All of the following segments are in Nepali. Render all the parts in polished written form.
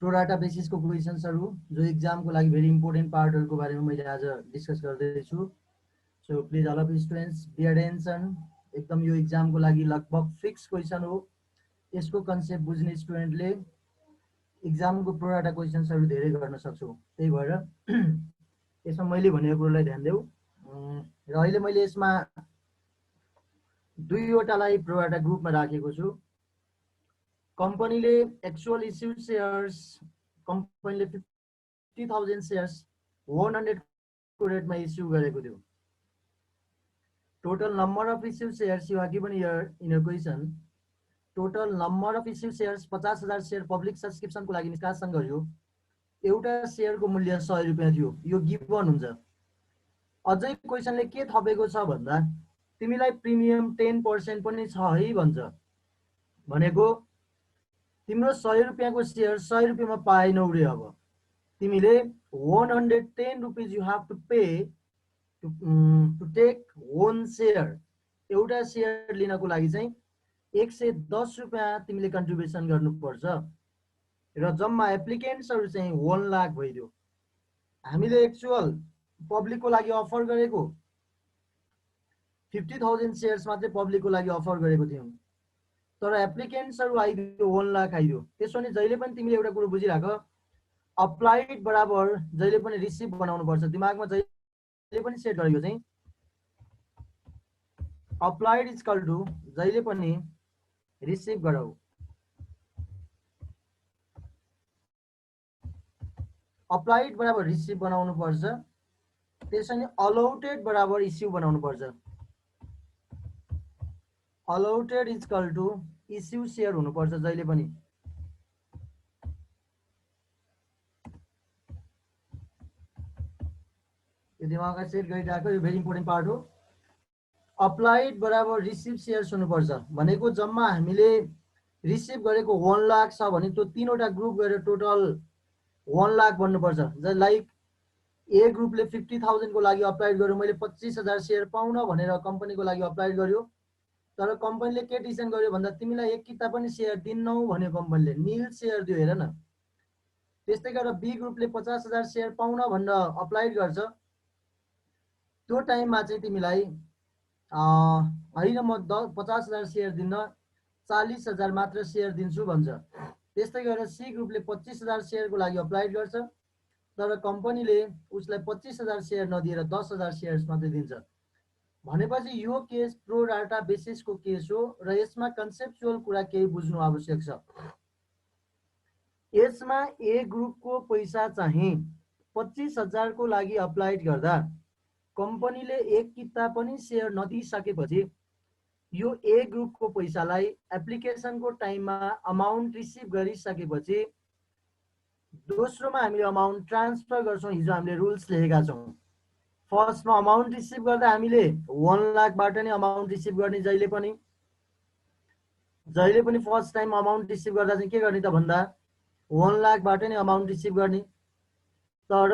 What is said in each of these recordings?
प्रोराटा बेसिसको क्वेसन्सहरु जो एक्जामको लागि भेरी इम्पोर्टेन्ट पार्टहरुको बारेमा मैले आज डिस्कस गर्दैछु। So please all of students be attention. एकदम यो एक्जामको लागि लगभग फिक्स क्वेसन हो। यसको कन्सेप्ट बुझ्ने स्टुडेन्टले एक्जामको प्रोराटा क्वेसन्सहरु धेरै गर्न सक्छौ। त्यही भएर यसमा मैले भनेको कुरालाई ध्यान देऊ। र अहिले मैले यसमा दुईवटालाई प्रोराटा ग्रुपमा राखेको छु। कम्पनीले एक्चुअल इस्युड शेयर्स कम्पनीले 50,000 शेयर्स 100 को रेटमा इस्यु गरेको थियो। Total number of issued shares you are given here in your question. Total number of issued shares 50,000 share public सब्सक्रिप्सनको लागि निष्कासन गरियो। एउटा शेयरको मूल्य 100 रुपैयाँ थियो। यो गिवन हुन्छ। अझै क्वेसनले के थपेको छ भन्दा तिमीलाई प्रिमियम 10% पनि छ है भन्छ। भनेको तिम्रो 100 रुपैयाँको शेयर 100 रुपैयाँमा पाएनौ रे। अब तिमीले 110 rupees you have to pay to take one share. एउटा शेयर लिनको लागि चाहिँ 110 रुपैयाँ तिमीले कन्ट्रिब्युसन गर्नुपर्छ। र जम्मा एप्लिकेन्ट्सहरु चाहिँ 1 लाख भइदियो। हामीले एक्चुअल पब्लिकको लागि अफर गरेको 50,000 शेयर्स मात्रै पब्लिकको लागि अफर गरेको थियौं। तर एप्लिकेन्ट्सहरु आइदियो 1 लाख आइदियो। त्यसो भने जहिले पनि तिमीले एउटा कुरा बुझिराख, अप्लाइड बराबर जहिले पनि रिसिभ बनाउनु पर्छ। दिमागमा जहिले पनि सेट गरेको चाहिँ अप्लाइड इज इक्वल टु जहिले पनि रिसिभ गरौ। अप्लाइड बराबर रिसिभ बनाउनु पर्छ। त्यसैले अलौटेड बराबर इस्यु बनाउनु पर्छ। Allotted is equal to issue share हुनुपर्छ जहिले पनि। यो दिमागमा सेट गरिराख्नु, यो भेरी इम्पोर्टेन्ट पार्ट हो। अप्लाइड बराबर रिसिभ शेयर्स हुनुपर्छ। भनेको जम्मा हामीले रिसिभ गरेको 1 लाख छ भने त्यो तीनवटा ग्रुप गरेर टोटल 1 लाख बन्नुपर्छ। लाइक ए ग्रुपले 50,000 को लागि अप्लाई गर्यो। मैले 25,000 शेयर पाउन भनेर कम्पनीको लागि अप्लाई गर्यो। तर कम्पनीले के डिसिजन गर्यो भन्दा तिमीलाई एक किता पनि शेयर दिन्नौ भन्यो। कम्पनीले नील शेयर दियो। हेर न। त्यस्तै गरेर बी ग्रुपले 50,000 शेयर पाउन भनेर अप्लाई गर्छ। त्यो टाइममा चाहिँ तिमीलाई हैन म 50,000 शेयर दिन्न 40,000 मात्र शेयर दिन्छु भन्छ। त्यस्तै गरेर सी ग्रुपले 25,000 शेयरको लागि अप्लाई गर्छ। तर कम्पनीले उसलाई 25,000 शेयर नदिएर 10,000 शेयर्स मात्रै दिन्छ। भनेपछि यो केस प्रो राटा बेसिसको केस हो र यसमा कन्सेप्चुअल कुरा केही बुझ्नु आवश्यक छ। यसमा ए ग्रुपको पैसा चाहिँ 25,000 को लागि अप्लाई गर्दा कम्पनीले एक किता पनि शेयर नदिइसकेपछि यो ए ग्रुपको पैसालाई एप्लिकेसनको टाइममा अमाउन्ट रिसिभ गरिसकेपछि दोस्रोमा हामीले अमाउन्ट ट्रान्सफर गर्छौं। हिजो हामीले रुल्स लेखेका छौं। फर्स्टमा अमाउन्ट रिसिभ गर्दा हामीले 1 लाखबाट नै अमाउन्ट रिसिभ गर्ने। जहिले पनि फर्स्ट टाइम अमाउन्ट रिसिभ गर्दा चाहिँ के गर्ने त भन्दा 1 लाखबाट नै अमाउन्ट रिसिभ गर्ने। तर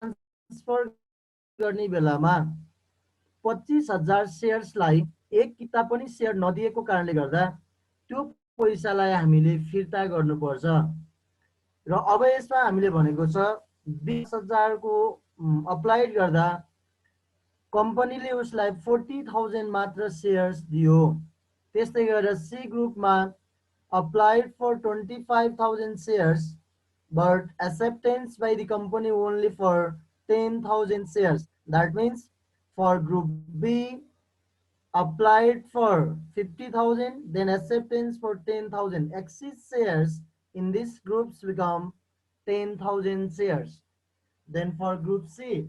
ट्रान्सफर गर्ने बेलामा 25,000 शेयर्सलाई एक किता पनि शेयर नदिएको कारणले गर्दा त्यो पैसालाई हामीले फिर्ता गर्नुपर्छ। र अब यसमा हामीले भनेको छ 20,000 को अप्लाइड गर्दा कम्पनीले उसलाई 40,000 मात्र शेयर्स दियो। त्यस्तै गरेर सी ग्रुपमा applied for 25,000 shares but acceptance by the company only for 10,000 shares. That means for group B applied for 50,000 then acceptance for 10,000. Excess shares in these groups become 10,000 shares. Then for group C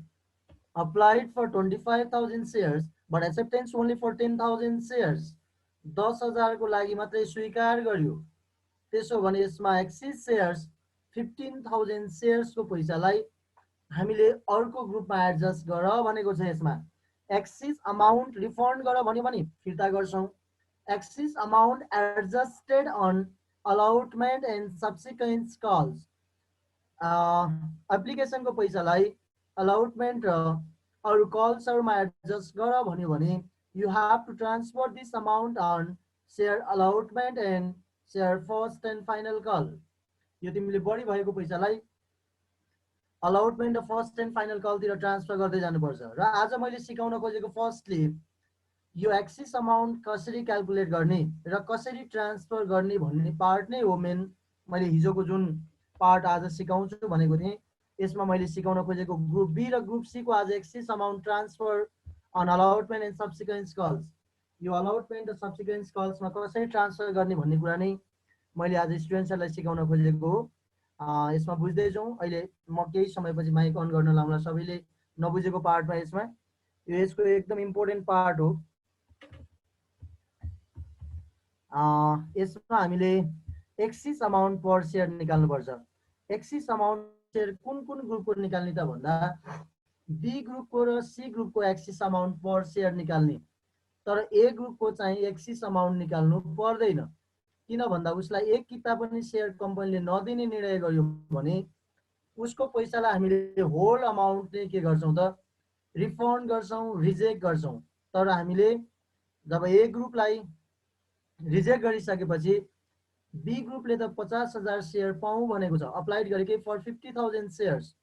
applied for 25,000 shares but acceptance only for 10,000 shares. 10,000 को लागि मात्रै स्वीकार गर्यो। त्यसो भने यसमा एक्सिस शेयर्स 15,000 शेयर्स को पैसालाई हामीले अर्को ग्रुपमा एडजस्ट गर भनेको छ। यसमा एक्सिस अमाउन्ट रिफन्ड गर भन्यो भने फिर्ता गर्छौं। Excess amount adjusted on allotment and subsequent calls. एप्लिकेसनको पैसालाई अलॉटमेन्ट र अरु कॉल्सहरुमा एडजस्ट गर भन्यो भने you have to transfer this amount on share allotment and share first and final call. यो तिमीले बढी भएको पैसालाई अलाउटमेन्ट र फर्स्ट एन्ड फाइनल कलतिर ट्रान्सफर गर्दै जानुपर्छ। र आज मैले सिकाउन खोजेको फर्स्टली यो एक्सिस अमाउन्ट कसरी क्याल्कुलेट गर्ने र कसरी ट्रान्सफर गर्ने भन्ने पार्ट नै हो मेन। मैले हिजोको जुन पार्ट आज सिकाउँछु भनेको थिएँ, यसमा मैले सिकाउन खोजेको ग्रुप बी र ग्रुप सी को आज excess amount transfer on allotment and subsequent calls, यो अलाउटमेन्ट र सब्सिक्वेन्स कल्समा कसरी ट्रान्सफर गर्ने भन्ने कुरा नै मैले आज स्टुडेन्ट्सहरूलाई सिकाउन खोजेको हो। यसमा बुझ्दै जाउँ। अहिले म केही समयपछि माइक अन गर्न लाउँला सबैले नबुझेको पार्टमा। यसमा यो यसको एकदम इम्पोर्टेन्ट पार्ट हो। यसमा हामीले एक्सिस अमाउन्ट पर सेयर निकाल्नुपर्छ। एक्सिस अमाउन्ट सेयर कुन कुन ग्रुपको निकाल्ने त भन्दा बी ग्रुपको र सी ग्रुपको एक्सिस अमाउन्ट पर सेयर निकाल्ने, तर ए ग्रुपको चाहिँ एक्सिस अमाउन्ट निकाल्नु पर्दैन। किन भन्दा उसलाई एक किता पनि सेयर कम्पनीले नदिने निर्णय गर्यो भने उसको पैसालाई हामीले होल अमाउन्ट चाहिँ के गर्छौँ त रिफन्ड गर्छौँ, रिजेक्ट गर्छौँ। तर हामीले जब ए ग्रुपलाई रिजेक्ट गरिसकेपछि बी ग्रुपले त 50,000 सेयर पाउँ भनेको छ, अप्लाइड गरेकै फर 50,000 सेयर्स,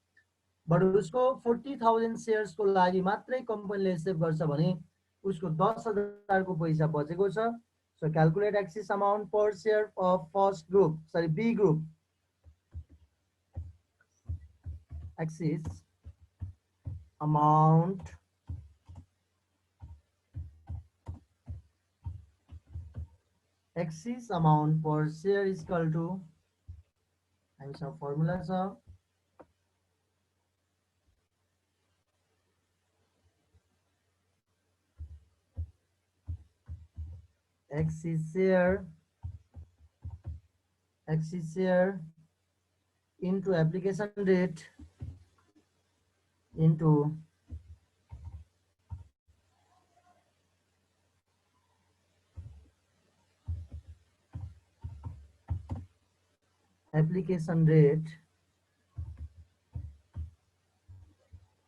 बट उसको 40,000 सेयर्सको लागि मात्रै कम्पनीले एक्सेप्ट गर्छ भने उसको 10,000 को पैसा बचेको छ। So calculate excess amount per share of first group, sorry, B group. Excess amount per share is equal to, and some formulas are excess share into application rate into application rate,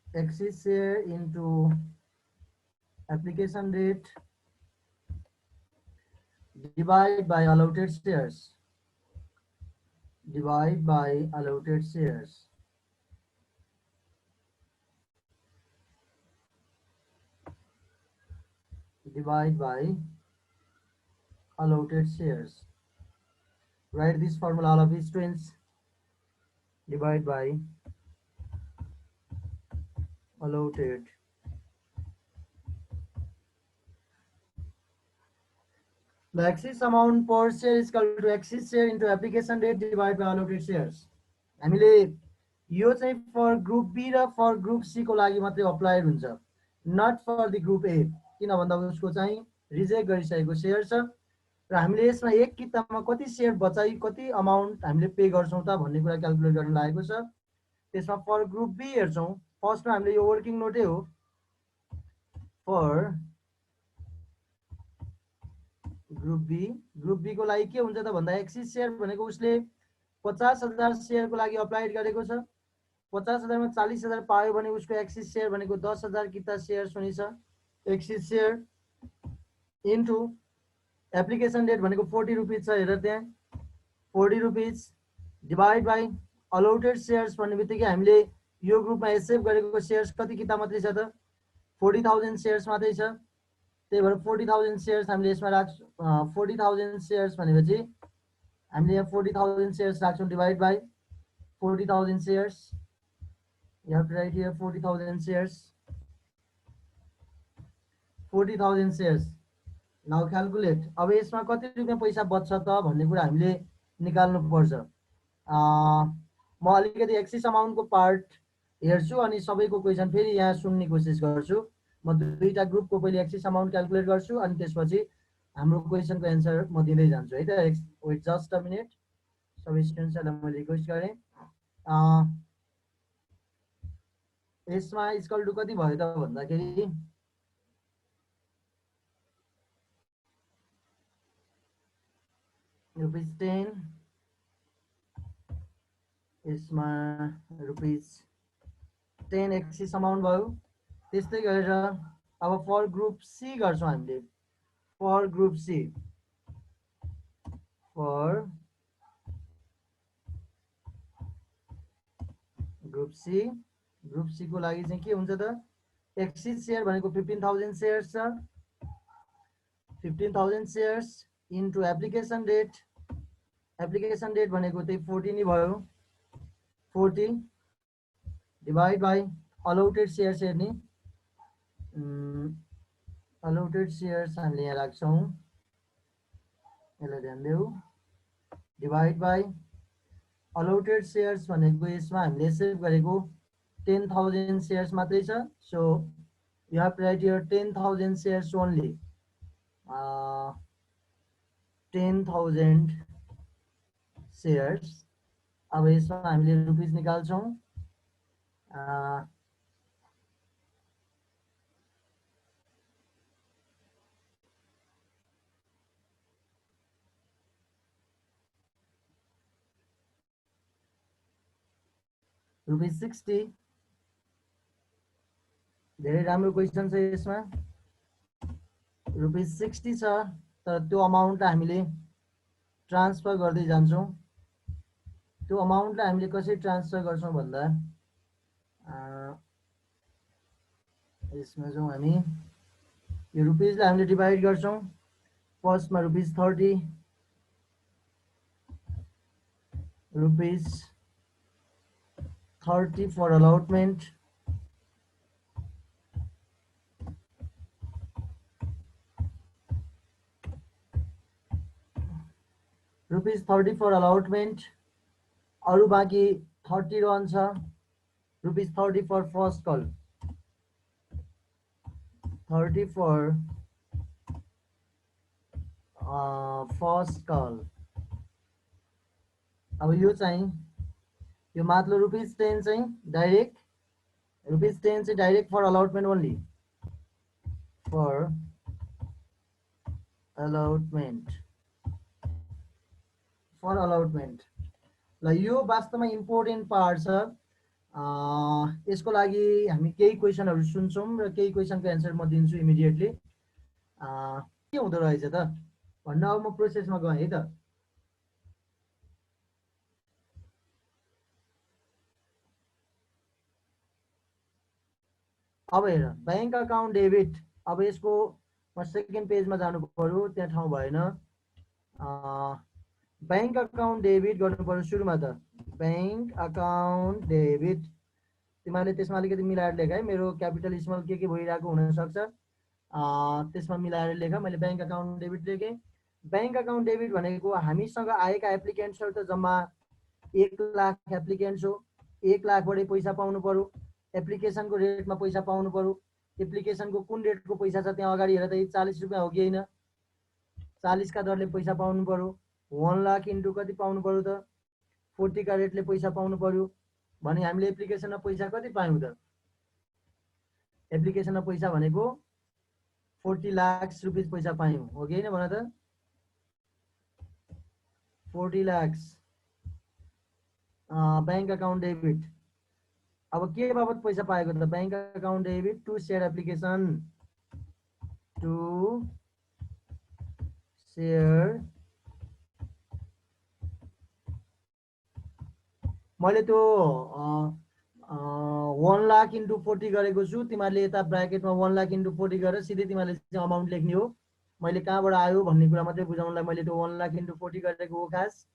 excess share into application rate divide by allotted shares, divide by allotted shares. Divide by allotted shares. Write this formula, all of these students. Divide by allotted. The excess amount per share is equal to excess share into application rate divided by allotted shares. हामीले यो चाहिँ फर ग्रुप बी र फर ग्रुप सी को लागि मात्रै अप्लाइड हुन्छ, not for the group A. किन भन्दा उसको चाहिँ रिजेक्ट गरिसकेको सेयर छ र हामीले यसमा एक किताबमा कति सेयर बचाइ कति अमाउन्ट हामीले पे गर्छौँ त भन्ने कुरा क्याल्कुलेट गर्न लागेको छ। त्यसमा फर ग्रुप बी हेर्छौँ। फर्स्टमा हामीले यो वर्किङ नोटै हो। फर ग्रुप बी को लागि के हुन्छ त भन्दा एक्सिस सेयर भनेको उसले 50,000 सेयरको लागि अप्लाइड गरेको छ। 50,000 में 40,000 पायो भने उसको एक्सिस सेयर भनेको 10,000 किता सेयर्स हुने छ। Axis share into application rate भनेको 40 रुपीज छ, हेर त्यहाँ 40 rupees divide by allotted shares भन्ने बित्तिकै हामीले यो ग्रुपमा एक्सेप्ट गरेको सेयर्स कति किता मात्रै छ त 40,000 सेयर्स मात्रै छ। त्यही भएर 40,000 सेयर्स हामीले यसमा राख्छौँ। 40,000 सेयर्स भनेपछि हामीले यहाँ 40,000 सेयर्स राख्छौँ divide by 40,000 shares. You have to write here 40,000 shares. 40,000 shares. Now calculate. अब यसमा कति रुपैयाँ पैसा बच्छ त भन्ने कुरा हामीले निकाल्नु पर्छ। म अलिकति एक्सिस अमाउन्टको पार्ट हेर्छु अनि सबैको क्वेसन फेरि यहाँ सुन्ने कोसिस गर्छु। म दुईटा ग्रुपको पहिले एक्सिस अमाउन्ट क्याल्कुलेट गर्छु अनि त्यसपछि हाम्रो क्वेसनको एन्सर म दिँदै जान्छु है त। Wait just a minute. सबै स्टुडेन्ट्सहरूलाई मैले रिक्वेस्ट गरेँ। यसमा इक्वल टु कति भयो त भन्दाखेरि ₹10, यसमा ₹10 एक्सिस अमाउन्ट भयो। त्यस्तै गरेर अब फर ग्रुप सी गर्छौँ हामीले। For group C, for group C को लागि चाहिँ के हुन्छ त एक्सिस सेयर भनेको 15,000 सेयर्स छ 15,000 सेयर्स इन्टु एप्लिकेसन डेट भनेको त्यही 40 नै भयो 40 डिवाइड बाई अलौटेड सेयर्स हेर्ने अलौटेड सेयर्स हामीले यहाँ राख्छौँ यसलाई ध्यान देऊ डिवाइड बाई अलौटेड सेयर्स भनेको यसमा हामीले सेभ गरेको 10,000 सेयर्स मात्रै छ so you have to write here 10,000 shares only 10,000 shares अब यसमा हामीले रुपीस निकाल्छौँ रुपीस 60 धेरै राम्रो क्वेशन छ यसमा रुपीस 60 छ तर त्यो अमाउन्टलाई हामीले ट्रान्सफर गर्दै जान्छौँ त्यो अमाउन्टलाई हामीले कसरी ट्रान्सफर गर्छौँ भन्दा यसमा जाउँ हामी यो रुपीसलाई हामीले डिवाइड गर्छौँ फर्स्टमा rupees 30 rupees 30 for allotment rupees 30 for allotment अरु बाँकी 30 रहन्छ rupees 30 for first call 30 for first call अब यो चाहिँ यो माथिल्लो रुपीस 10 चाहिँ डाइरेक्ट रुपीस 10 चाहिँ direct for allotment only for allotment ल यो वास्तवमा इम्पोर्टेन्ट पार्ट छ यसको लागि हामी केही क्वेशनहरु सुन्छौं र केही क्वेशनको एन्सर म दिन्छु इमिडिएटली के हुँदो रहेछ त भन्न अब म प्रोसेसमा गएँ है त अब हेर बैंक अकाउन्ट डेबिट अब यसको म सेकेन्ड पेजमा जानु पर्यो त्यहाँ ठाउँ भएन बैंक अकाउन्ट डेबिट गर्नु पर्यो सुरुमा त बैंक अकाउन्ट डेबिट तिमीले त्यसमा अलिकति मिलाएर लेख है मेरो क्यापिटल स्मल के भइरहेको हुन सक्छ त्यसमा मिलाएर लेख मैले बैंक अकाउन्ट डेबिट लेखेँ बैंक अकाउन्ट डेबिट भनेको हामीसँग आएका एप्लिकेन्ट्सहरु त जम्मा 1 लाख एप्लिकेन्ट्स हो 1 लाख बढी पैसा पाउनु पर्यो एप्लिकेसनको रेटमा पैसा पाउनु पर्यो एप्लिकेसनको कुन रेटको पैसा छ त्यहाँ अगाडि हेर त 40 रुपैयाँ हो कि हैन 40 का दरले पैसा पाउनु पर्यो 1 लाख इन्टु कति पाउनु पर्यो त 40 का रेटले पैसा पाउनु पर्यो भने हामीले एप्लिकेसनमा पैसा कति पायौं त एप्लिकेसनमा पैसा भनेको 40 लाख रुपैयाँ पैसा पायौं हो कि हैन भन त 40 लाख बैंक अकाउन्ट डेबिट अब के बाबत पैसा पाएको त bank account debit to share application to share मैले त्यो 1 लाख इन्टु 40 गरेको छु तिमीले यता ब्र्याकेटमा 1 लाख इन्टु 40 गरेर सिधै तिमीले चाहिँ अमाउन्ट लेख्ने हो मैले कहाँबाट आयो भन्ने कुरा मात्रै बुझाउनलाई मैले त्यो 1 लाख इन्टु 40 गरेको हो खास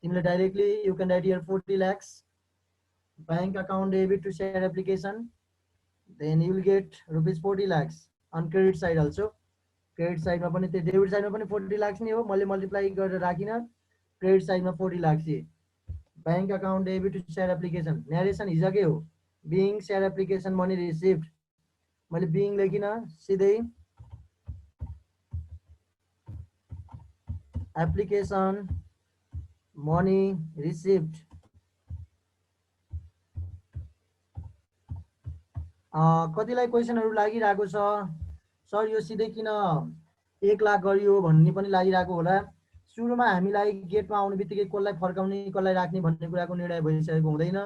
तिमीले directly you can write here 40 lakhs bank account debit to share application then you will get rupees 40 lakhs on credit side also credit side मा पनि त्यो डेबिट साइडमा पनि 40 lakhs नै हो मैले मल्टिप्लाई गरेर राखिन क्रेडिट साइडमा 40 lakhs है bank account debit to share application narration हिजोकै हो being share application money received मैले बीइङ लेखिन सिधै एप्लिकेशन मनी रिसिभ्ड कतिलाई क्वेशनहरु लागिरहेको छ सर यो सिधै किन 1 लाख गरियो भन्ने पनि लागिरहेको होला सुरुमा हामीलाई गेटमा आउने बित्तिकै कसलाई फर्काउने कसलाई राख्ने भन्ने कुराको निर्णय भइसकेको हुँदैन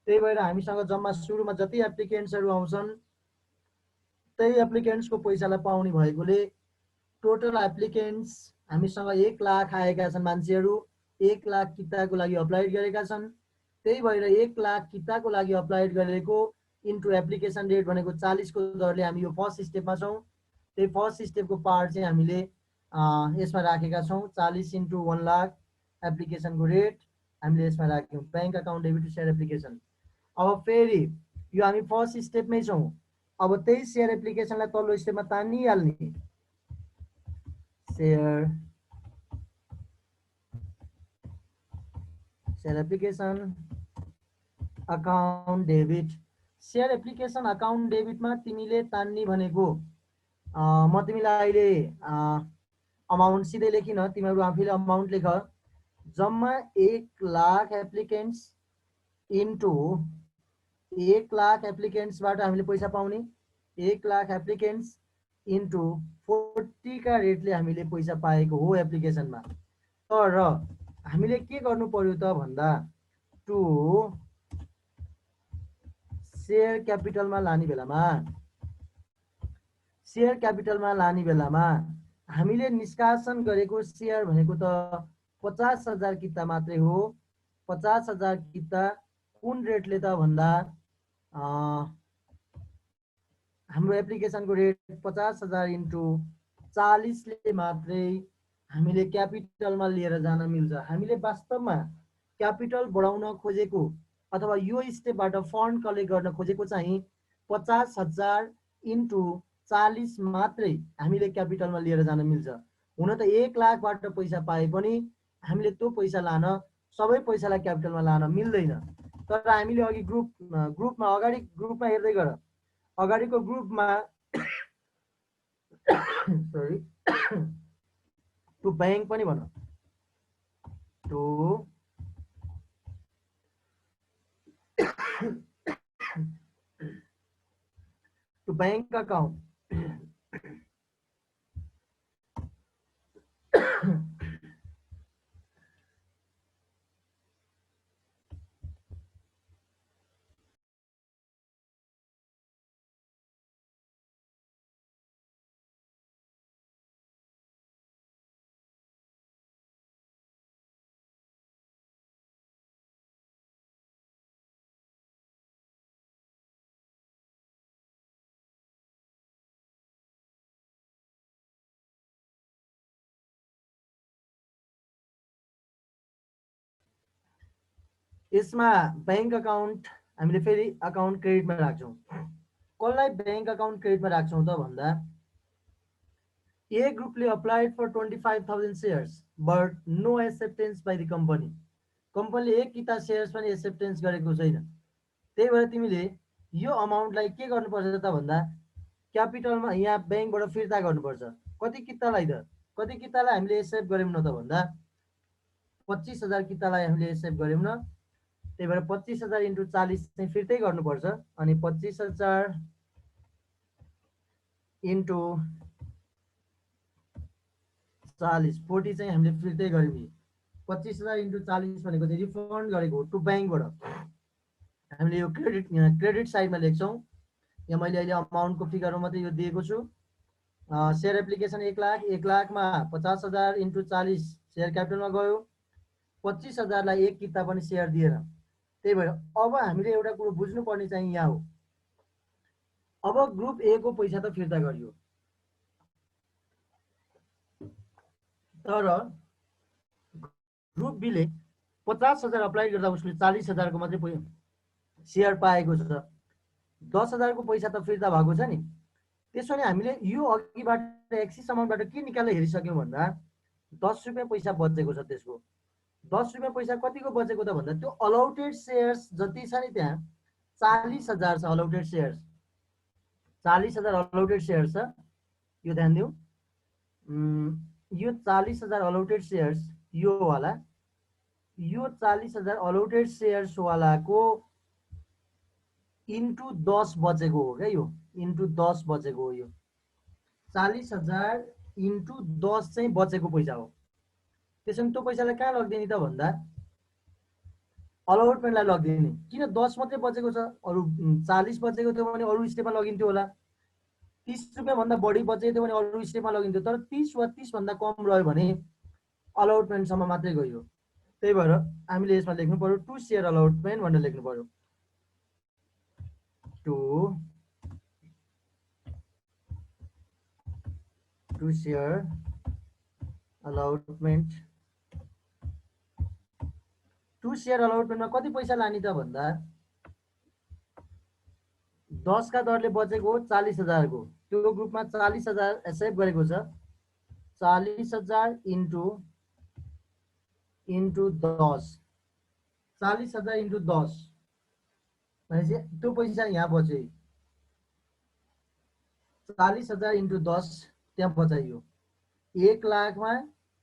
त्यही भएर हामीसँग जम्मा सुरुमा जति एप्लिकेन्ट्सहरु आउँछन् त्यही एप्लिकेन्ट्सको पैसालाई पाउने भएकोले टोटल एप्लिकेन्ट्स हामीसँग 1 लाख आएका छन् मान्छेहरु 1 लाख किताको लागि अप्लाई गरेका छन् त्यही भएर 1 लाख किताको लागि अप्लाइड गरेको इन्टु एप्लिकेसन रेट भनेको 40 को दरले हामी यो फर्स्ट स्टेपमा छौँ। त्यही फर्स्ट स्टेपको पार्ट चाहिँ हामीले यसमा राखेका छौँ। 40 इन्टु 1 लाख एप्लिकेसनको रेट हामीले यसमा राख्यौँ। Bank account debit to share application. अब फेरि यो हामी फर्स्ट स्टेपमै छौँ। अब त्यही सेयर एप्लिकेसनलाई तल्लो स्टेपमा तानिहाल्ने। Share application account debit. Share application account डेबिटमा तिमीले तान्ने भनेको म तिमीलाई अहिले अमाउन्ट सिधै लेखिन, तिमीहरू आफैले अमाउन्ट लेख। जम्मा 1 लाख एप्लिकेन्ट्स इन्टु 1 लाख एप्लिकेन्ट्सबाट हामीले पैसा पाउने। 1 लाख एप्लिकेन्ट्स इन्टु 40 का रेटले हामीले पैसा पाएको हो एप्लिकेसनमा। तर हामीले के गर्नु पर्यो त भन्दा टु सेयर क्यापिटलमा लाने बेलामा हामीले निष्कासन गरेको सेयर भनेको त 50,000 किता मात्रै हो। 50,000 किता कुन रेटले त भन्दा हाम्रो एप्लिकेसनको रेट 50,000 इन्टु 40 ले मात्रै हामीले क्यापिटलमा लिएर जान मिल्छ। हामीले वास्तवमा क्यापिटल बढाउन खोजेको अथवा यो स्टेपबाट फन्ड कलेक्ट गर्न खोजेको चाहिँ 50,000 इन्टु 40 मात्रै हामीले क्यापिटलमा लिएर जान मिल्छ। हुन त 1 लाखबाट पैसा पाए पनि हामीले त्यो पैसा लान, सबै पैसालाई क्यापिटलमा लान मिल्दैन। तर हामीले अघि ग्रुपमा अगाडि ग्रुपमा हेर्दै गर, अगाडिको ग्रुपमा सरी टु ब्याङ्क पनि भन, टु ब्याङ्क अकाउन्ट यसमा ब्याङ्क अकाउन्ट हामीले फेरि अकाउन्ट क्रेडिटमा राख्छौँ। कसलाई ब्याङ्क अकाउन्ट क्रेडिटमा राख्छौँ त भन्दा ए ग्रुपले applied for 25,000 shares but no acceptance by the company. कम्पनीले 1 किता सेयर्स पनि एक्सेप्टेन्स गरेको छैन। त्यही भएर तिमीले यो अमाउन्टलाई के गर्नुपर्छ त भन्दा क्यापिटलमा यहाँ ब्याङ्कबाट फिर्ता गर्नुपर्छ। कति कितालाई त, कति कितालाई हामीले एक्सेप्ट गऱ्यौँ न त भन्दा 25,000 कितालाई हामीले एक्सेप्ट गऱ्यौँ न। त्यही भएर 25,000 इन्टु 40 चाहिँ फिर्तै गर्नुपर्छ। अनि 25,000 इन्टु 40 40 चाहिँ हामीले फिर्तै गऱ्यौँ। 25,000 इन्टु 40 भनेको चाहिँ रिफन्ड गरेको टु ब्याङ्कबाट। हामीले यो क्रेडिट साइडमा लेख्छौँ। यहाँ मैले अहिले अमाउन्टको फिगरमा मात्रै यो दिएको छु। सेयर एप्लिकेसन 1 लाख, 1 लाखमा 50,000 इन्टु 40 सेयर क्यापिटलमा गयो। 25,000लाई 1 किता पनि सेयर दिएन। त्यही भएर अब हामीले एउटा कुरो बुझ्नुपर्ने चाहिँ यहाँ हो, अब ग्रुप ए को पैसा त फिर्ता गरियो, तर ग्रुप बीले 50,000 अप्लाई गर्दा उसले 40,000 को मात्रै सेयर पाएको छ। 10,000 को पैसा त फिर्ता भएको छ नि। त्यसो भने हामीले यो अघिबाट एक्सिस अमाउन्टबाट के निकालेर हेरिसक्यौँ भन्दा 10 रुपियाँ पैसा बचेको छ। त्यसको 10 रुपियाँ पैसा कतिको बचेको त भन्दा त्यो अलौटेड सेयर्स जति छ नि त्यहाँ 40,000 छ। अलौटेड सेयर्स 40,000 अलौटेड सेयर्स छ। यो ध्यान दिउँ, यो 40,000 अलौटेड सेयर्स यो वाला, यो 40,000 अलौटेड सेयर्स वालाको इन्टु 10 बचेको हो क्या। यो इन्टु 10 बचेको हो। यो 40,000 इन्टु 10 चाहिँ बचेको पैसा हो। त्यसो भने त्यो पैसालाई कहाँ लगिदिने त भन्दा अलौटमेन्टलाई लगिदिने। किन 10 मात्रै बचेको छ, अरू 40 बचेको थियो भने अरू स्टेपमा लगिन्थ्यो होला। 30 रुपियाँ भन्दा बढी बचेको थियो भने अरू स्टेपमा लगिन्थ्यो। तर 30 वा 30 भन्दा कम रह्यो भने अलौटमेन्टसम्म मात्रै गयो। त्यही भएर हामीले यसमा लेख्नु पर्यो टु सेयर अलॉटमेंट भनेर लेख्नु पर्यो to share allotment to share अलॉटमेंटमा कति पैसा लाने त भन्दा 10 का दरले बचेको 40,000 को त्यो ग्रुपमा 40,000 सेभ गरेको छ 40,000 इन्टु 10 40,000 इन्टु 10 भनेपछि त्यो पैसा यहाँ बच्यो 40,000 इन्टु 10 त्यहाँ बचाइयो 1 लाखमा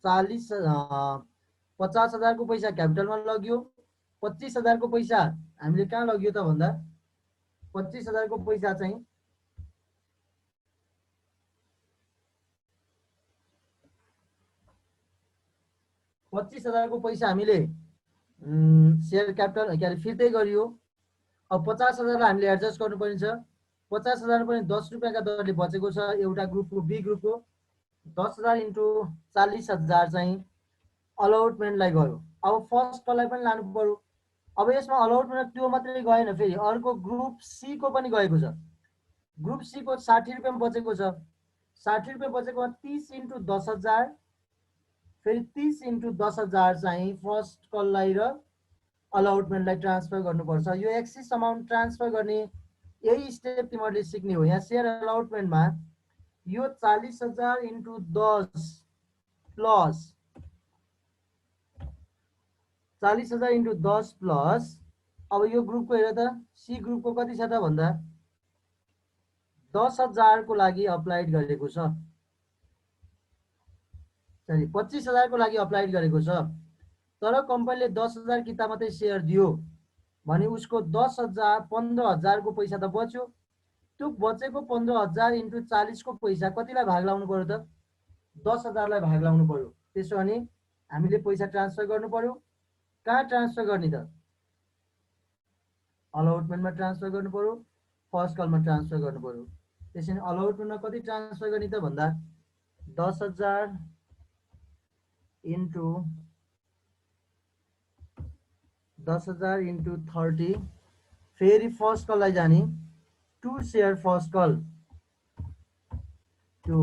50,000 को पैसा क्यापिटलमा लग्यो 25,000 को पैसा हामीले कहाँ लग्यो त भन्दा 25,000 को पैसा चाहिँ 25,000 को पैसा हामीले शेयर क्यापिटल के अरे फिर्तै गरियो अब 50,000 हामीले एडजस्ट गर्नुपर्ने छ 50,000 पनि 10 रुपैयाँका दरले बचेको छ एउटा ग्रुपको बी ग्रुपको 10,000 इन्टु 40,000 चाहिँ अलॉटमेन्टलाई गयो अब फर्स्ट कललाई पनि लानु पर्यो अब यसमा अलॉटमेन्ट त्यो मात्रै गएन फेरि अर्को ग्रुप सी को पनि गएको छ ग्रुप सी को 60 रुपैयाँ बचेको छ 60 रुपैयाँ बचेको 30 इन्टु 10,000 फेरि 30 इन्टु 10,000 चाहिँ फर्स्ट कललाई र अलॉटमेन्टलाई ट्रान्सफर गर्नुपर्छ यो एक्सिस अमाउन्ट ट्रान्सफर गर्ने यही स्टेप तिमीहरूले सिक्ने हो यहाँ शेयर अलॉटमेन्टमा यो 40,000 इन्टु 10 प्लस 40,000 इन्टु 10 प्लस अब यो ग्रुपको हेर त सी ग्रुपको कति छ त भन्दा 10,000 को लागि अप्लाइड गरेको छ सरी 25,000 को लागि अप्लाइड गरेको छ तर कम्पनीले 10,000 किता मात्रै शेयर दियो भने उसको 15,000 को पैसा त बच्यो त्यो बचेको 15,000 इन्टु 40 को पैसा कतिलाई भाग लाउनु पर्यो त 10,000 लाई भाग लाउनु पर्यो त्यसो भने हामीले पैसा ट्रान्सफर गर्नु पर्यो कहाँ ट्रान्सफर गर्ने त अलॉटमेन्टमा ट्रान्सफर गर्नु पर्यो फर्स्ट कलमा ट्रान्सफर गर्नु पर्यो त्यसैले अलॉटमेन्टमा कति ट्रान्सफर गर्ने त भन्दा 10,000 इन्टु 10,000 इन्टु 30 फेरि फर्स्ट कललाई जाने to share first call to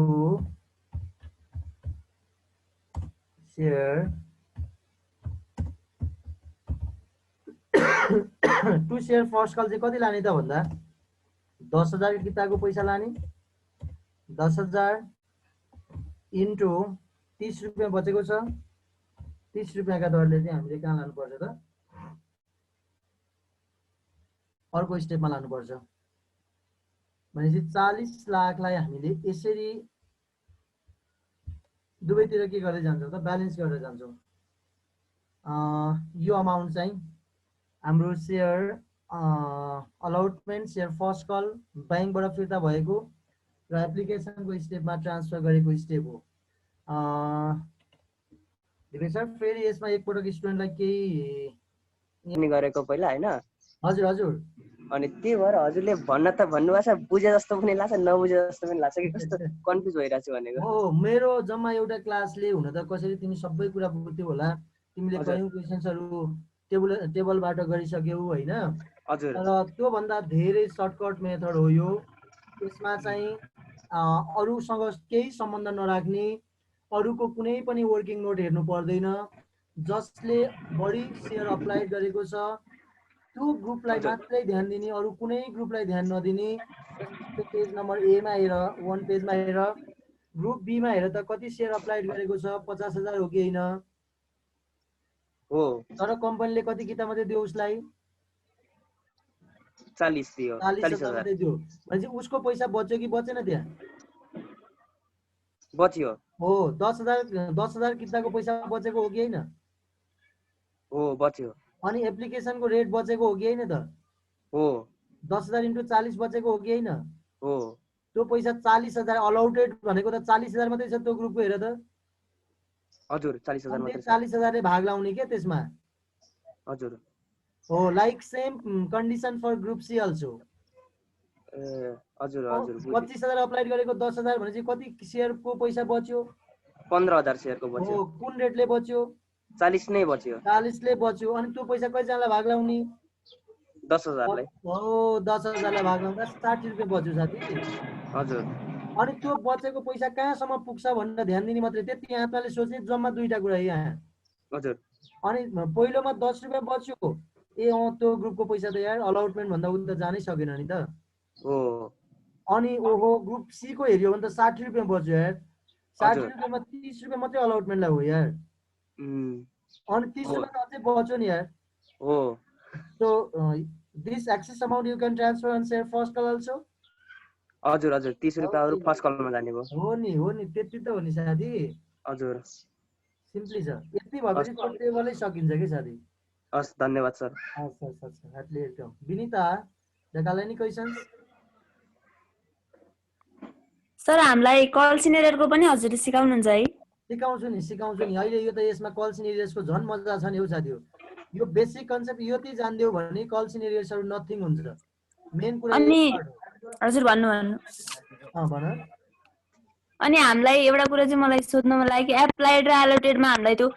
share to share first call चाहिँ कति लाने त भन्दा 10,000 किताको पैसा लाने 10,000 इन्टु 30 रुपैयाँ बचेको छ 30 रुपैयाँका दरले चाहिँ हामीले कहाँ लानुपर्छ त अर्को स्टेपमा लानुपर्छ भनेपछि 40 लाखलाई हामीले यसरी दुवैतिर के गर्दै जान्छौँ त ब्यालेन्स गर्दै जान्छौँ यो अमाउन्ट चाहिँ हाम्रो share allotment share first call बैंकबाट फिर्ता भएको र एप्लिकेसनको स्टेपमा ट्रान्सफर गरेको स्टेप हो दिपेश सर फेरि यसमा एकपटक स्टुडेन्टलाई केही गरेको पहिला हैन हजुर हजुर अनि त्यही भएर हजुरले भन्न त भन्नुभएको छ बुझे जस्तो पनि लाग्छ नबुझे जस्तो पनि लाग्छ कि कस्तो कन्फ्युज भइरहेको छु भनेको हो मेरो जम्मा एउटा क्लासले हुन त कसरी तिमी सबै कुरा बुझ्थ्यौ होला तिमीले कयौं क्वेशन्सहरु टेबलबाट गरिसक्यौ हैन हजुर तर त्यो भन्दा धेरै सर्टकट मेथड हो यो यसमा चाहिँ अरूसँग केही सम्बन्ध नराख्ने अरूको कुनै पनि वर्किङ नोट हेर्नु पर्दैन जसले बढी शेयर अप्लाई गरेको छ त्यो ग्रुपलाई मात्रै ध्यान दिने अरू कुनै ग्रुपलाई ध्यान नदिने पेज नम्बर ए मा हेर 1 पेजमा हेर ग्रुप बी मा हेर त कति शेयर अप्लाई गरेको छ 50,000 हो कि हैन हो तर कम्पनीले कति किता मात्रै दियो उसलाई 40 दियो 40,000 मात्रै दियो भनेपछि उसको पैसा बच्यो कि बचेन त्यहाँ बच्यो हो 10,000 किताको पैसा बचेको हो कि हैन हो बच्यो अनि एप्लिकेसनको रेट बचेको हो कि हैन त हो 10,000 इन्टु 40 बचेको हो कि हैन हो त्यो पैसा 40,000 अलॉटेड भनेको त 40,000 मात्रै छ त्यो ग्रुपको हेर त हजुर 40,000 मात्रै छ 40,000 ले भाग लाउने के त्यसमा हजुर हो like same condition for group C also ए हजुर हजुर 25,000 अप्लाई गरेको 10,000 भनेपछि कति शेयरको पैसा बच्यो 15,000 शेयरको बच्यो हो कुन रेटले बच्यो 40 नै बच्यो। 40 ले बच्यो अनि त्यो पैसा कतिजनालाई भाग लाउने 10,000 लाई। हो 10,000लाई भाग लाउँदा 60 रुपियाँ बच्यो साथी। हजुर अनि त्यो बचेको पैसा कहाँसम्म पुग्छ भनेर ध्यान दिने मात्रै। त्यति आत्माले सोच्ने जम्मा दुईटा कुरा यहाँ। हजुर अनि पहिलोमा 10 रुपियाँ बच्यो, ए त्यो ग्रुपको पैसा त यार अलआउटमेन्ट भन्दा उता जानै सकेन नि त। हो अनि ओहो ग्रुप सी को हेऱ्यो भने त 60 रुपियाँ बच्यो यार। 60 हजुर रुपियाँमा 30 रुपियाँ मात्रै अलआउटमेन्टलाई हो यार। अनि 30 हो रुपियाँ त अझै बच्यो नि यार। हो So this excess amount you can transfer and share first call also. हजुर हजुर 30 रुपियाँ अरु फर्स्ट कलमा जाने भयो। हो नि त्यति त हो नि साथी। हजुर सिम्पली छ, यति भएपछि हस् पोर्टेबलै सकिन्छ के साथी। हस् धन्यवाद सर। अच्छा heartily welcome. Vinita the any questions? Sir हामीलाई कल सिनेरियरको पनि हजुरले सिकाउनुहुन्छ है? सिकाउँछु नि अहिले यो त यसमा कल सिनेरियर्सको झन् मजा छ नि हो साथी। यो बेसिक कन्सेप्ट यो ती जान्दियौ भने कल सिनेरियर्सहरु नथिङ हुन्छ। मेन कुरा अनि यही पार्ट हो। हजुर भन्नु भन। अनि हामीलाई एउटा कुरा चाहिँ मलाई सोध्न मन लाग्यो कि एप्लाइड र एलोटेडमा हामीलाई त्यो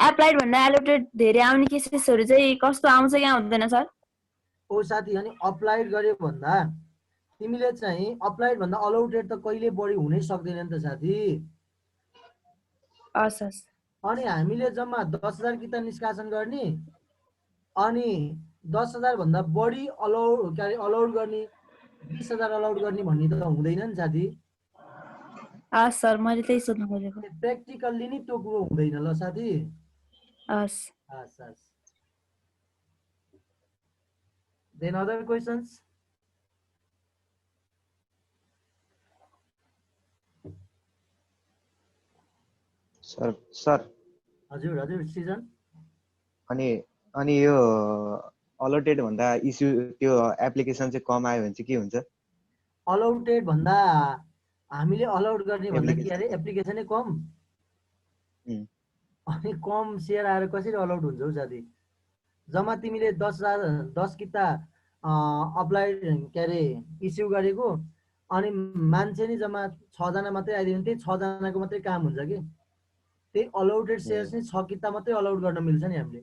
एप्लाइड भन्दा एलोटेड धेरै आउने केसेसहरु चाहिँ कस्तो आउँछ कि आउँदैन सर? ओ साथी अनि अप्लाइड गर्यो भन्दा तिमीले चाहिँ अप्लाइड भन्दा अलाउटेड त कहिले बढी हुनै सक्दैन नि त साथी। हस् अनि हामीले जम्मा 10,000 किताब निष्कासन गर्ने अनि 10,000 भन्दा बढी अलाउड गर्ने 20,000 अलाउड गर्ने भन्ने त हुँदैन नि साथी। हस् सर मैले त्यही सोध्न खोजेको। प्र्याक्टिकल्ली नि त्यो कुरो हुँदैन ल साथी। हस् हस्। Then other questions? सर हजुर सिजन। अनि यो अलर्टेड भन्दा इस्यु त्यो एप्लिकेसन चाहिँ कम आयो भने चाहिँ के हुन्छ? अलआउटेड भन्दा हामीले अलाउड गर्ने भन्दा के अरे एप्लिकेसनै कम। अनि कम सेयर आएर कसरी अलाउड हुन्छ हौ साथी। जम्मा तिमीले 10 किता अप्लाइड के अरे इस्यु गरेको अनि मान्छे नि जम्मा 6 जना मात्रै आइदियो भने त्यही 6 जनाको मात्रै काम हुन्छ कि। त्यही अलाउडेड सेयर्स नि 6 किता मात्रै अलाउड गर्न मिल्छ नि हामीले।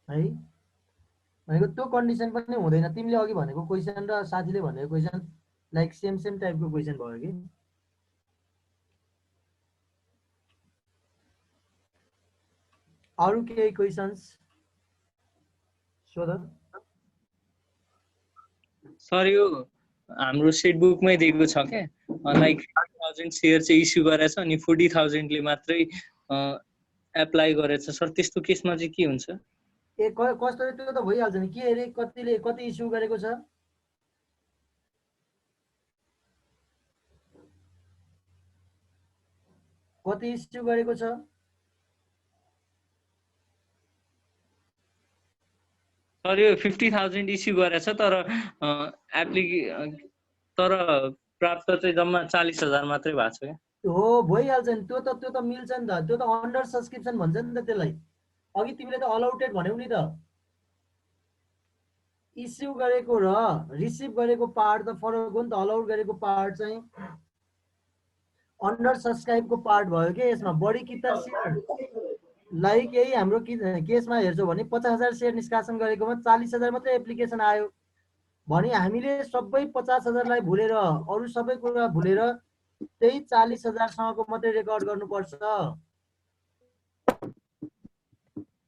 है भनेको त्यो कन्डिसन पनि हुँदैन। तिमीले अघि भनेको क्वेशन र साथीले भनेको क्वेशन लाइक सेम टाइपको क्वेशन भयो कि। अरु केही क्वेशन्स सोध। सर यो हाम्रो सेट बुकमै दिएको छ के लाइक 50,000 शेयर चाहिँ इस्यु गरेछ अनि 40,000 ले मात्रै एप्लाई गरेछ सर। त्यस्तो केसमा चाहिँ के हुन्छ? ए कस्तो त्यो त भइहाल्छ नि। के अरे कतिले कति इस्यु गरेको छ? कति इस्यु गरेको छ? सर यो 50,000 इस्यु गरेछ तर तर प्राप्त चाहिँ जम्मा 40,000 मात्रै भएको छ क्या। हो भइहाल्छ नि। त्यो त मिल्छ नि त। त्यो त अन्डर सब्सक्रिप्सन भन्छ नि त त्यसलाई। अघि तिमीले त अलाउटेड भन्यौ नि त। इस्यु गरेको र रिसिभ गरेको पार्ट त फरक हो नि त। अलाउड गरेको पार्ट चाहिँ अन्डर सब्सक्राइबको पार्ट भयो के। यसमा बढी किता सेयर लाइक यही हाम्रो केसमा हेर्छौ भने 50,000 सेयर निष्कासन गरेकोमा 40,000 मात्रै एप्लिकेसन आयो भने हामीले सबै 50,000लाई भुलेर अरु सबै कुरा भुलेर त्यही 40,000 सम्मको मात्रै रेकर्ड गर्नुपर्छ।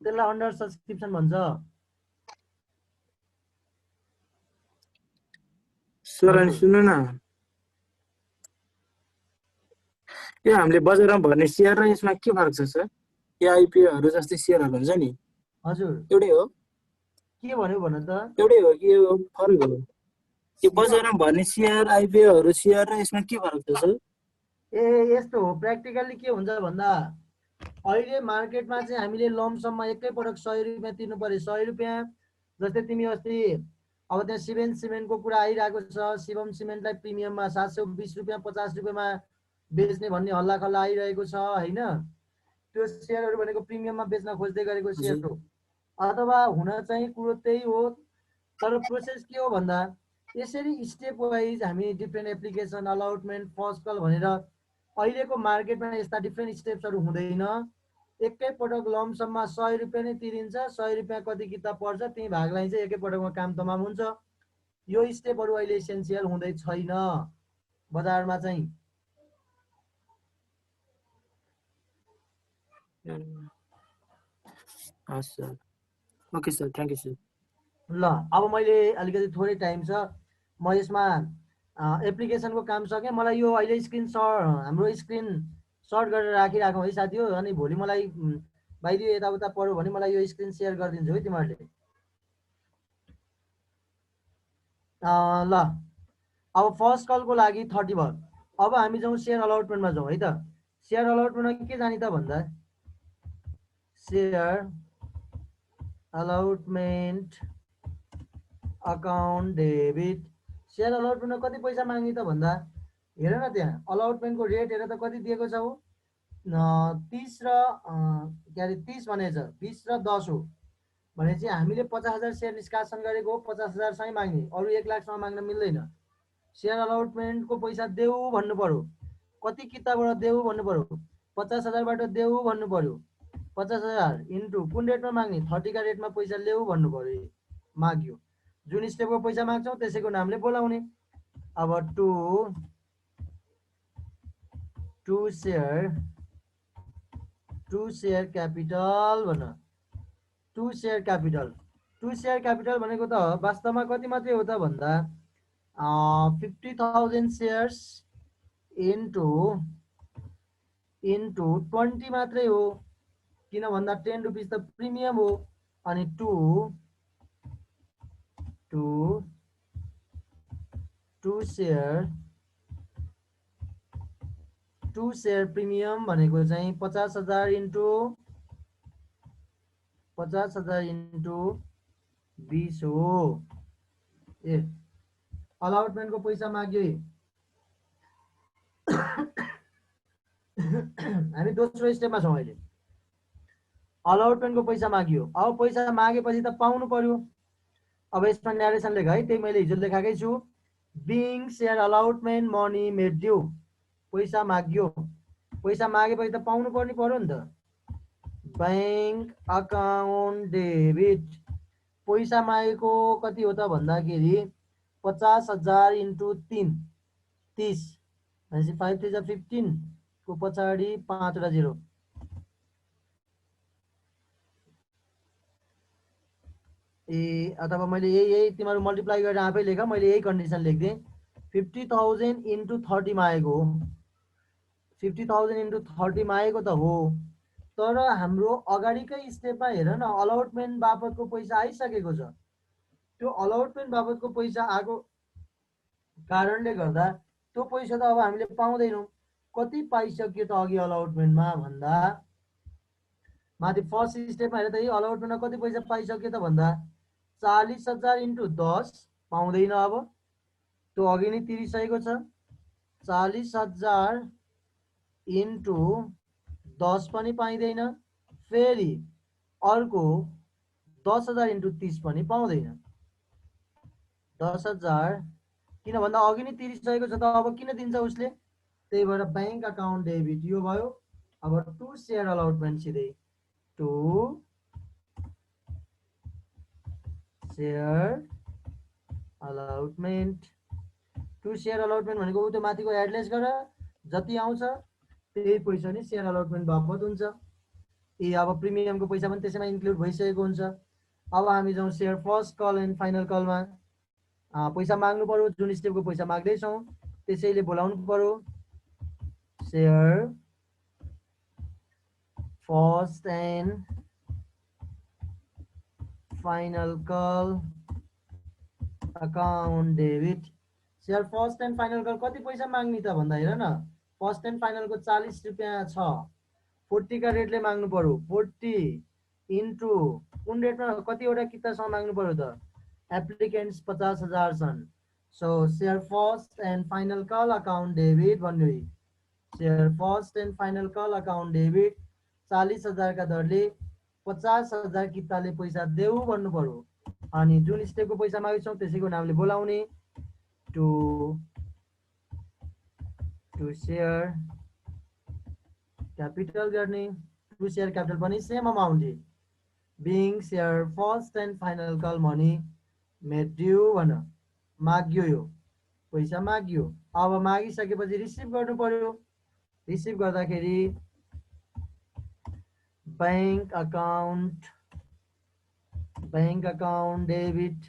त्यसलाई अन्डर सब्सक्रिप्सन भन्छ। सर अनि सुन्नु न, यो हामीले बजारमा भर्ने सेयर र यसमा के फरक छ सर? यो आइपिओहरू जस्तै सेयरहरू हुन्छ नि, हजुर एउटै हो? के भन्यो भन त? एउटै हो कि यो फरक हो? यो बजारमा भर्ने सेयर आइपिओहरू सेयर र यसमा के फरक छ सर? ए यस्तो हो। प्र्याक्टिकल्ली के हुन्छ भन्दा अहिले मार्केटमा चाहिँ हामीले लमसममा एकै पटक 100 रुपियाँ तिर्नु पर्यो। 100 रुपियाँ जस्तै तिमी अस्ति अब त्यहाँ सिमेन्टको कुरा आइरहेको छ। शिवम सिमेन्टलाई प्रिमियममा 720 रुपियाँ 50 रुपियाँमा बेच्ने भन्ने हल्ला खल्ला आइरहेको छ हैन। त्यो सेयरहरू भनेको प्रिमियममा बेच्न खोज्दै गरेको सेयर हो। अथवा हुन चाहिँ कुरो त्यही हो तर प्रोसेस के हो भन्दा यसरी स्टेप वाइज हामी different application allotment first call भनेर अहिलेको मार्केटमा यस्ता डिफ्रेन्ट स्टेप्सहरू हुँदैन। एकैपटक लमसममा 100 रुपियाँ नै तिरिन्छ, 100 रुपियाँ कति किताब पर्छ त्यही भागलाई चाहिँ एकैपटकमा काम तमाम हुन्छ। यो स्टेपहरू अहिले एसेन्सियल हुँदै छैन बजारमा चाहिँ। हस् sir, okay sir, thank you sir. ल अब मैले अलिकति थोरै टाइम छ, म यसमा एप्लिकेसनको काम सकेँ। मलाई यो अहिले हाम्रो स्क्रिन सर्ट गरेर राखिराखौँ है साथी हो। अनि भोलि मलाई बाहिर यताउता पऱ्यो भने मलाई यो स्क्रिन सेयर गरिदिन्छु है तिमीहरूले। ल अब फर्स्ट कलको लागि 30 भयो। अब हामी जाउँ सेयर अलटमेन्टमा जाउँ है त। सेयर अलटमेन्टमा के जाने त भन्दा share allotment account debit. Share अलटमेन्टमा कति पैसा माग्ने त भन्दा हेर न त्यहाँ अलटमेन्टको रेट हेर त कति दिएको छ। 30 र के अरे 30 भनेछ, 20 र 10 हो भनेपछि हामीले 50,000 सेयर निष्कासन गरेको हो, 50,000 सँगै माग्ने, अरू 1 लाखसम्म माग्न मिल्दैन। सेयर अलटमेन्टको पैसा देऊ भन्नु पर्यो, कति किताबबाट देऊ भन्नु पर्यो, 50,000बाट देऊ भन्नु पर्यो। 50,000 इन्टु कुन रेटमा माग्ने, 30 का रेटमा पैसा ल्याऊ भन्नु पर्यो। माग्यो जुन स्टेपको पैसा माग्छौँ त्यसैको नामले बोलाउने। अब टु सेयर क्यापिटल भन। टु सेयर क्यापिटल भनेको त वास्तवमा कति मात्रै हो त भन्दा 50,000 सेयर्स इन्टु 20 मात्रै हो। किन भन्दा 10 रुपिस त प्रिमियम हो। अनि टु सेयर प्रिमियम भनेको चाहिँ 50,000 इन्टु 20 हो। ए अलटमेन्टको पैसा माग्यो। हामी दोस्रो स्टेपमा छौँ अहिले। अलटमेन्टको पैसा माग्यो। अब पैसा मागेपछि त पाउनु पर्यो। अब यसमा न्यारेसन लेख है, त्यही मैले हिजो लेखाकै छु। Being share अलटमेन्ट money made due. पैसा माग्यो, पैसा मागेपछि त पाउनु पर्यो नि त। Bank account debit. पैसा मागेको कति हो त भन्दाखेरि 50,000 इन्टु 30 भनेपछि 5 3 15 को पछाडि 5 र 0। ए अथवा मैले यही तिमीहरू मल्टिप्लाई गरेर आफै लेख, मैले यही कन्डिसन लेख्दिएँ। 50,000 इन्टु 30 मागेको हो, 50,000 इन्टु 30 मागेको त हो, तर हाम्रो अगाडिकै स्टेपमा हेर न अलटमेन्ट बापतको पैसा आइसकेको छ। त्यो अलटमेन्ट बापतको पैसा आएको कारणले गर्दा त्यो पैसा त अब हामीले पाउँदैनौँ। कति पाइसक्यो त अघि अलटमेन्टमा भन्दा माथि फर्स्ट स्टेपमा हेर त यही अलटमेन्टमा कति पैसा पाइसक्यो त भन्दा 40,000 इन्टु 10 पाउँदैन। अब त्यो अघि नै तिरिसकेको छ। 40,000 इन्टु 10 पनि पाइँदैन। फेरि अर्को 10,000 इन्टु 30 पनि पाउँदैन। 10,000 किन भन्दा अघि नै तिरिसकेको छ त अब किन दिन्छ उसले, त्यही भएर बैंक अकाउन्ट डेबिट यो भयो। अब टु सेयर अलटमेन्ट सिधै to share allotment. To share allotment भनेको त्यो माथिको एडलेस गर, जति आउँछ त्यही पैसा नै सेयर अलटमेन्ट बापत हुन्छ। ए अब प्रिमियमको पैसा पनि त्यसैमा इन्क्लुड भइसकेको हुन्छ। अब हामी जाउँ share first call and final कलमा। पैसा माग्नु पर्यो, जुन स्टेपको पैसा माग्दैछौँ त्यसैले बोलाउनु पर्यो। Share first and final call account debit. Share first and final call कति पैसा माग्ने त भन्दा हेर न, फर्स्ट एन्ड फाइनलको 40 रुपियाँ छ, 40 का रेटले माग्नु पर्यो। 40 इन्टु कुन रेटमा कतिवटा किताबसँग माग्नु पर्यो त, एप्लिकेन्ट्स 50,000 छन्। So share first and final call account debit भन्नु। Share first and final call account debit 40,000 का दरले 50,000 किताबले पैसा देऊ भन्नु पर्यो। अनि जुन स्टेपको पैसा माग्छौँ त्यसैको नामले बोलाउने। to share capital गर्ने, to share capital पनि same amount हो, being share first and final call money made due भन माग्यो, यो पैसा माग्यो। अब मागिसकेपछि रिसिभ गर्नु पर्यो। रिसिभ गर्दाखेरि बैंक अकाउन्ट डेबिट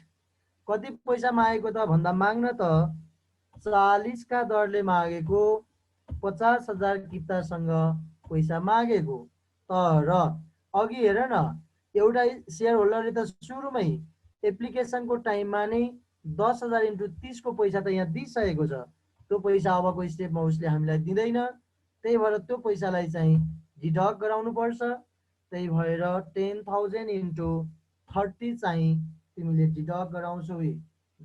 कति पैसा मागेको त भन्दा माग्न त 40 का दरले मागेको 50,000 कितासँग पैसा मागेको। तर अघि हेर न, एउटा शेयर होल्डरले त सुरुमै एप्लिकेसनको टाइममा नै 10,000 इन्टु 30 को पैसा त यहाँ दिइसकेको छ। त्यो पैसा अबको स्टेपमा उसले हामीलाई दिँदैन, त्यही भएर त्यो पैसालाई चाहिँ डिडक्ट गराउनु पर्छ। त्यही भएर 10,000 इन्टु 30 चाहिँ तिमीले डिडक्ट गराउँछौ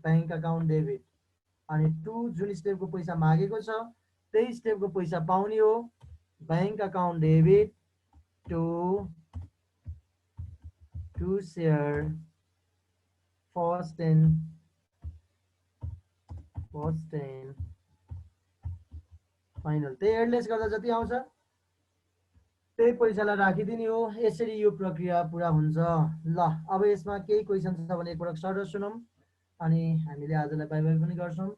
बैंक अकाउन्ट डेबिट। अनि 2 जुन स्टेपको पैसा मागेको छ त्यही स्टेपको पैसा पाउने हो। Bank account debit to share first and final. त्यही एडलेस गर्दा जति आउँछ त्यही पैसालाई राखिदिने हो। यसरी यो प्रक्रिया पुरा हुन्छ। ल अब यसमा केही क्वेसन छ भने एकपटक सर सुनौँ अनि हामीले आजलाई बाइ बाइ पनि गर्छौँ।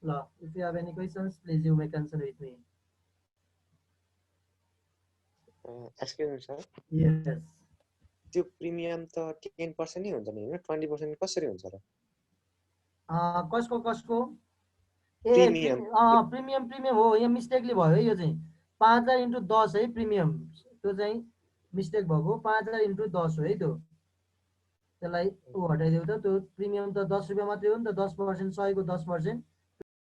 ल if you have any questions please you make answer with me. Excuse me sir, yes त्यो प्रिमियम त 10% नै हुन्छ नि हैन, 20% कसरी हुन्छ र? कसको ए प्रिमियम प्रिमियम हो। यहाँ मिस्टेकले भयो है। यो चाहिँ 5,000 इन्टु 10 है प्रिमियम। त्यो चाहिँ मिस्टेक भएको 5,000 इन्टु 10 हो है। त्यो त्यसलाई ऊ हटाइदेऊ त। त्यो प्रिमियम त 10 रुपियाँ मात्रै हो नि त। 10%, 100 को 10%।